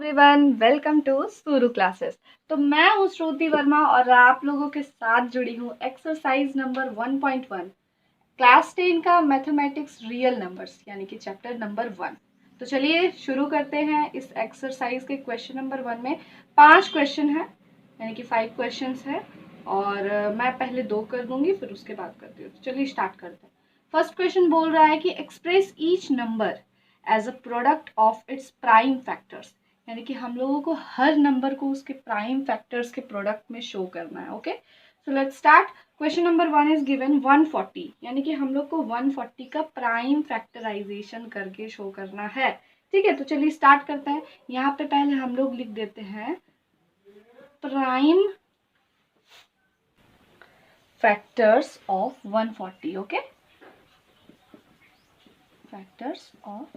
Everyone, welcome to सुरु classes. तो मैं हूँ श्रुति वर्मा और आप लोगों के साथ जुड़ी हूँ एक्सरसाइज नंबर 1.1 क्लास 10 का मैथमेटिक्स रियल नंबर्स यानी कि चैप्टर नंबर 1। तो चलिए शुरू करते हैं। इस एक्सरसाइज के क्वेश्चन नंबर 1 में 5 क्वेश्चन है यानी कि 5 क्वेश्चंस है और मैं पहले 2 कर दूंगी फिर उसके बाद करती हूँ। तो चलिए स्टार्ट करते हैं। फर्स्ट क्वेश्चन बोल रहा है कि express each number as a product of its prime factors, यानी कि हम लोगों को हर नंबर को उसके प्राइम फैक्टर्स के प्रोडक्ट में शो करना है। Okay, so let's start. Question number 1 is given 140, यानी कि हम लोग को 140 का प्राइम फैक्टराइजेशन करके शो करना है। ठीक है, तो चलिए स्टार्ट करते हैं। यहाँ पे पहले हम लोग लिख देते हैं prime factors of 140। Okay, factors of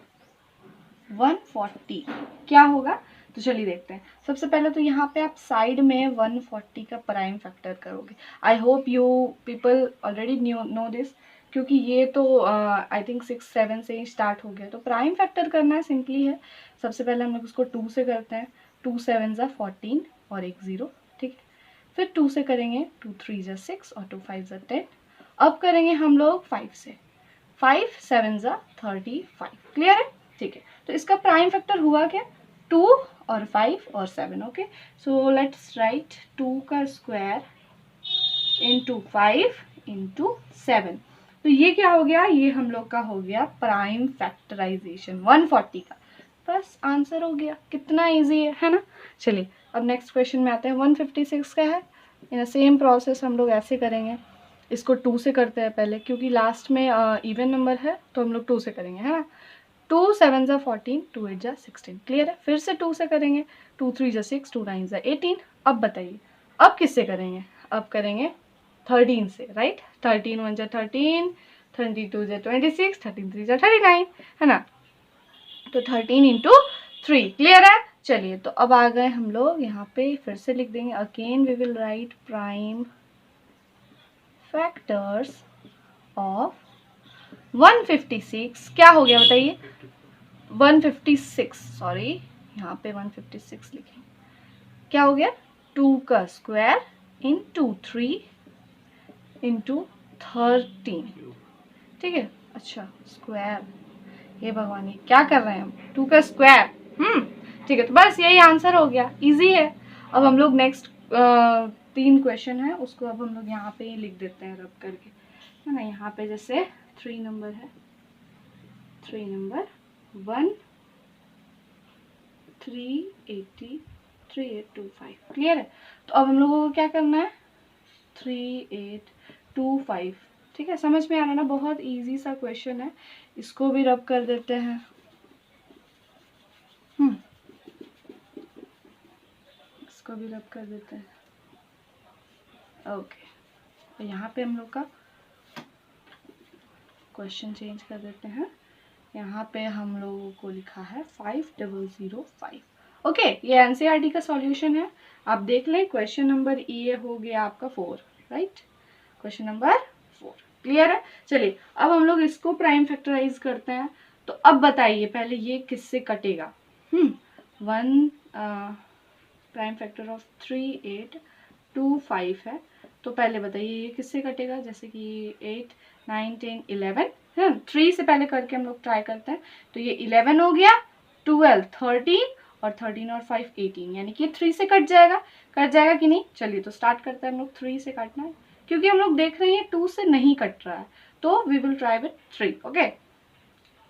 140 क्या होगा, तो चलिए देखते हैं। सबसे पहले तो यहाँ पे आप साइड में 140 का प्राइम फैक्टर करोगे। I hope you people already know this, क्योंकि ये तो आई थिंक 6-7 से ही स्टार्ट हो गया। तो प्राइम फैक्टर करना है, सिंपली है। सबसे पहले हम लोग उसको 2 से करते हैं। 2 7 ज़ा 14 और 1 0। ठीक है, फिर 2 से करेंगे, 2 3 ज़ा 6 और 2 5 ज़ा 10। अब करेंगे हम लोग 5 से। 5 7 ज़ा 35। क्लियर है? ठीक है, तो इसका प्राइम फैक्टर हुआ क्या, 2 और 5 और 7। ओके, सो लेट्स राइट 2 का स्क्वायर इंटू 5 इंटू 7। तो ये क्या हो गया, ये हम लोग का हो गया प्राइम फैक्टराइजेशन 140 का। बस आंसर हो गया। कितना इजी है ना। चलिए अब नेक्स्ट क्वेश्चन में आते हैं। 156 का है। इन सेम प्रोसेस हम लोग ऐसे करेंगे। इसको 2 से करते हैं पहले, क्योंकि लास्ट में इवन नंबर है तो हम लोग 2 से करेंगे, है ना। 2 7 ज़ा 14, 2 8 ज़ा 16। क्लियर है? फिर से 2 से करेंगे। 2 3 ज़ा 6, 2 9 ज़ा 18। अब बताइए अब किससे करेंगे, अब करेंगे 13 से, राइट। 13 1 ज़ा 13, 32 ज़ा 26, 13 3 ज़ा 39, है ना। तो 13 इंटू 3। क्लियर है? चलिए तो अब आ गए हम लोग यहाँ पे, फिर से लिख देंगे। Again we will write prime factors of 156। क्या हो गया बताइए, 156, सॉरी यहाँ पे 156 लिखें। क्या हो गया, 2 का स्क्वायर इंटू 3 इंटू 13। ठीक है, अच्छा स्क्वायर, ये भगवान ये क्या कर रहे हैं हम, 2 का स्क्वायर। ठीक है, तो बस यही आंसर हो गया। इजी है। अब हम लोग नेक्स्ट 3 क्वेश्चन है, उसको अब हम लोग यहाँ पे ही लिख देते हैं रब करके, है ना। यहाँ पे जैसे 3 नंबर है, 3 नंबर 1 380 3825। क्लियर है? तो अब हम लोगों को क्या करना है, 3825। ठीक है, समझ में आ रहा है ना। बहुत इजी सा क्वेश्चन है। इसको भी रब कर देते हैं। इसको भी रब कर देते हैं। ओके, तो यहाँ पे हम लोग का क्वेश्चन चेंज कर देते हैं। यहाँ पे हम लोगों को लिखा है 5005। ओके, ये एनसीईआरटी का सॉल्यूशन है। आप देख लें। क्वेश्चन नंबर ये हो गया आपका 4, राइट। क्वेश्चन नंबर 4 क्लियर है। चलिए अब हम लोग इसको प्राइम फैक्टराइज करते हैं। तो अब बताइए पहले ये किससे कटेगा। 1 प्राइम फैक्टर ऑफ 3825 है। तो पहले बताइए ये किससे कटेगा, जैसे कि 8 9 10 11 है। 3 से पहले करके हम लोग ट्राई करते हैं। तो ये 11 हो गया, 12 13 और 13 और 5 18, यानी कि 3 से कट जाएगा। कट जाएगा कि नहीं, चलिए तो स्टार्ट करते हैं हम लोग। 3 से काटना है, क्योंकि हम लोग देख रहे हैं 2 से नहीं कट रहा है, तो we will try with 3। Okay,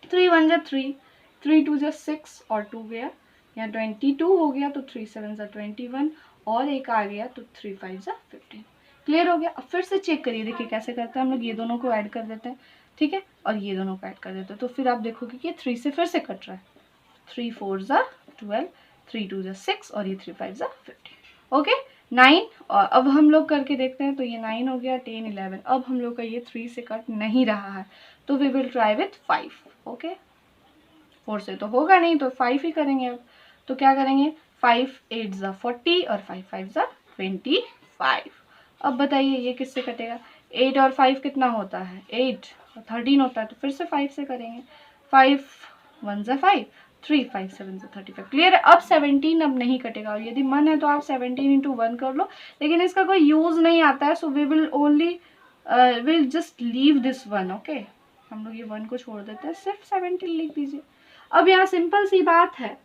3 1 ज़ा 3, 3 2 ज़ा 6 और 2 गया, यहाँ 22 हो गया। तो 3 7 ज़ा 21 और एक आ गया, तो 3 5 ज़ा 15। क्लियर हो गया। अब फिर से चेक करिए, देखिए कैसे करते हैं हम लोग। ये दोनों को ऐड कर देते हैं, ठीक है, और ये दोनों को ऐड कर देते हैं। तो फिर आप देखोगे कि 3 से फिर से कट रहा है। 3 4 ज़ा 12, 3 2 ज़ा 6 और ये 3 5 ज़ा 15। ओके 9। और अब हम लोग करके देखते हैं। तो ये 9 हो गया, 10 11। अब हम लोग का ये 3 से कट नहीं रहा है, तो we will try with 5। Okay, 4 से तो होगा नहीं, तो 5 ही करेंगे अब। तो क्या करेंगे, 5 8 ज़ा 40 और 5 5 ज़ा 25। अब बताइए ये किससे कटेगा। 8 और 5 कितना होता है, 8 और 13 होता है। तो फिर से 5 से करेंगे। 5 1 ज़ा 5, 3 5 7 से 35, क्लियर है। अब 17 अब नहीं कटेगा, और यदि मन है तो आप 17 इंटू 1 कर लो, लेकिन इसका कोई यूज नहीं आता है, so we will only will just leave this 1, okay. हम लोग ये 1 को छोड़ देते हैं, सिर्फ 17 लिख दीजिए। अब यहाँ सिंपल सी बात है,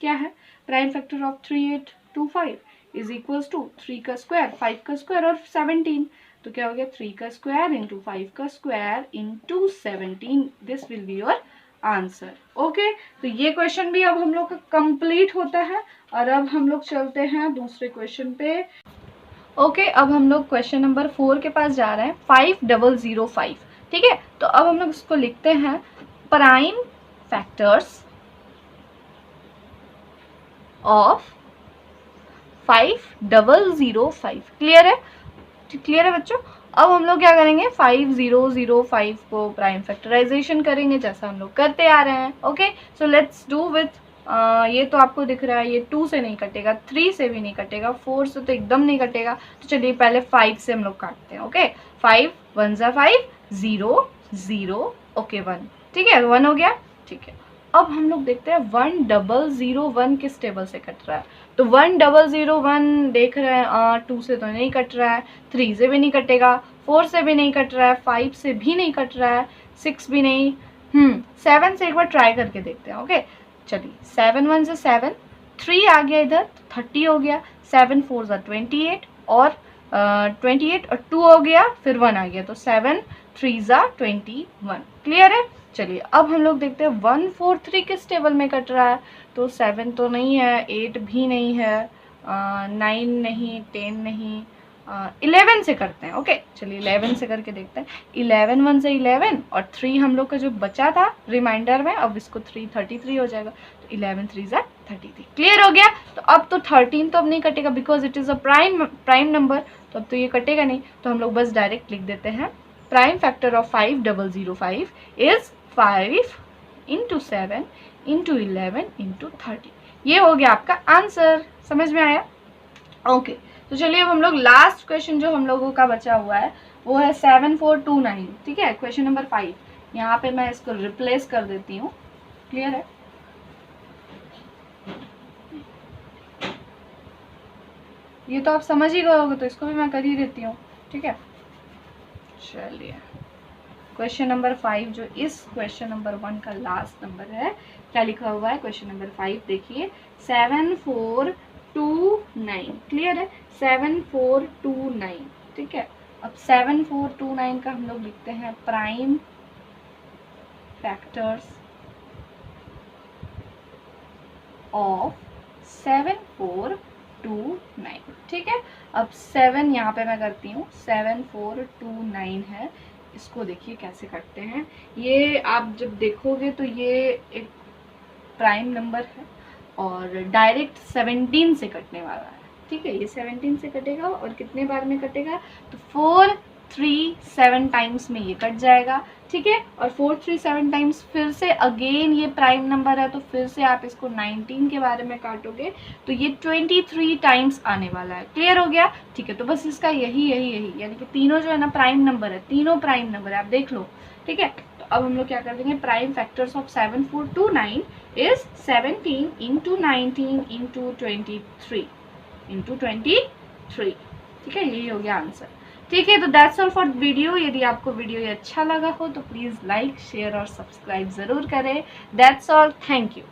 क्या है, prime factor of 3825 is equals to 3 का स्क्वायर, 5 का स्क्वायर और 17, तो क्या हो गया 3 का स्क्वायर इंटू 5 का square into 17, this will be your answer, okay. तो ये क्वेश्चन भी अब हम लोग का कंप्लीट होता है, और अब हम लोग चलते हैं दूसरे क्वेश्चन पे, ओके। अब हम लोग क्वेश्चन नंबर 4 के पास जा रहे हैं, 5005, ठीक है। तो अब हम लोग इसको लिखते हैं, प्राइम फैक्टर्स ऑफ 5005, क्लियर है, क्लियर है बच्चों। अब हम लोग क्या करेंगे, 5005 को प्राइम फैक्टराइजेशन करेंगे, जैसा हम लोग करते आ रहे हैं, okay. So let's do with ये तो आपको दिख रहा है, ये 2 से नहीं कटेगा, 3 से भी नहीं कटेगा, 4 से तो एकदम नहीं कटेगा, तो चलिए पहले 5 से हम लोग काटते हैं, ओके। 5 1 ज़ा 5, 0 0, ओके 1, ठीक है, 1 हो गया, ठीक है। अब हम लोग देखते हैं 1001 किस टेबल से कट रहा है, तो 1001 देख रहे हैं, 2 से तो नहीं कट रहा है, 3 से भी नहीं कटेगा, 4 से भी नहीं कट रहा है, 5 से भी नहीं कट रहा है, 6 भी नहीं, 7 से एक बार ट्राई करके देखते हैं, ओके। चलिए 7 1 से 7, 3 आ गया इधर, तो 30 हो गया, 7 4 ज़ा 28, और 28 और 2 हो गया, फिर 1 आ गया, तो 7 3 ज़ा 21, क्लियर है। चलिए अब हम लोग देखते हैं 143 किस टेबल में कट रहा है, तो 7 तो नहीं है, 8 भी नहीं है, 9 नहीं, 10 नहीं, 11 से करते हैं, ओके। चलिए 11 से करके देखते हैं, 11 1 से 11, और 3 हम लोग का जो बचा था रिमाइंडर में, अब इसको 3 33 हो जाएगा, तो 11 3 ज़ा 33, क्लियर हो गया। तो अब तो 13 तो अब नहीं कटेगा, because it is a prime number, तो अब तो ये कटेगा नहीं, तो हम लोग बस डायरेक्ट लिख देते हैं, prime factor of 5005 is 5 into 7 into 11 into 30, ये हो गया आपका आंसर, समझ में आया, ओके। तो चलिए अब हम लोग लास्ट क्वेश्चन जो हम लोगों का बचा हुआ है वो है 7429, ठीक है, क्वेश्चन नंबर 5। यहाँ पे मैं इसको रिप्लेस कर देती हूँ, क्लियर है। ये तो आप समझ ही गए होगे, तो इसको भी मैं कर ही देती हूँ, ठीक है। चलिए क्वेश्चन नंबर 5 जो इस क्वेश्चन नंबर 1 का लास्ट नंबर है, क्या लिखा हुआ है क्वेश्चन नंबर 5, देखिए 7429, क्लियर है, 7429, ठीक है। अब 7429 का हम लोग लिखते हैं प्राइम फैक्टर्स ऑफ 7429, ठीक है। अब 7 यहाँ पे मैं करती हूँ, 7429 है, इसको देखिए कैसे करते हैं, ये आप जब देखोगे तो ये एक प्राइम नंबर है और डायरेक्ट 17 से कटने वाला है, ठीक है। ये 17 से कटेगा और कितने बार में कटेगा, तो 4 3 7 टाइम्स में ये कट जाएगा, ठीक है। और 4 3 7 टाइम्स फिर से अगेन ये प्राइम नंबर है, तो फिर से आप इसको 19 के बारे में काटोगे तो ये 23 टाइम्स आने वाला है, क्लियर हो गया, ठीक है। तो बस इसका यही यानी कि तीनों जो है ना प्राइम नंबर है, तीनों प्राइम नंबर है, आप देख लो, ठीक है। तो अब हम लोग क्या कर देंगे, prime factors of 7429 is 17 into 19 into 23 into 23, ठीक है, यही हो गया आंसर, ठीक है। तो दैट्स ऑल फॉर वीडियो। यदि आपको वीडियो ये अच्छा लगा हो तो प्लीज़ लाइक शेयर और सब्सक्राइब ज़रूर करें। That's all, thank you.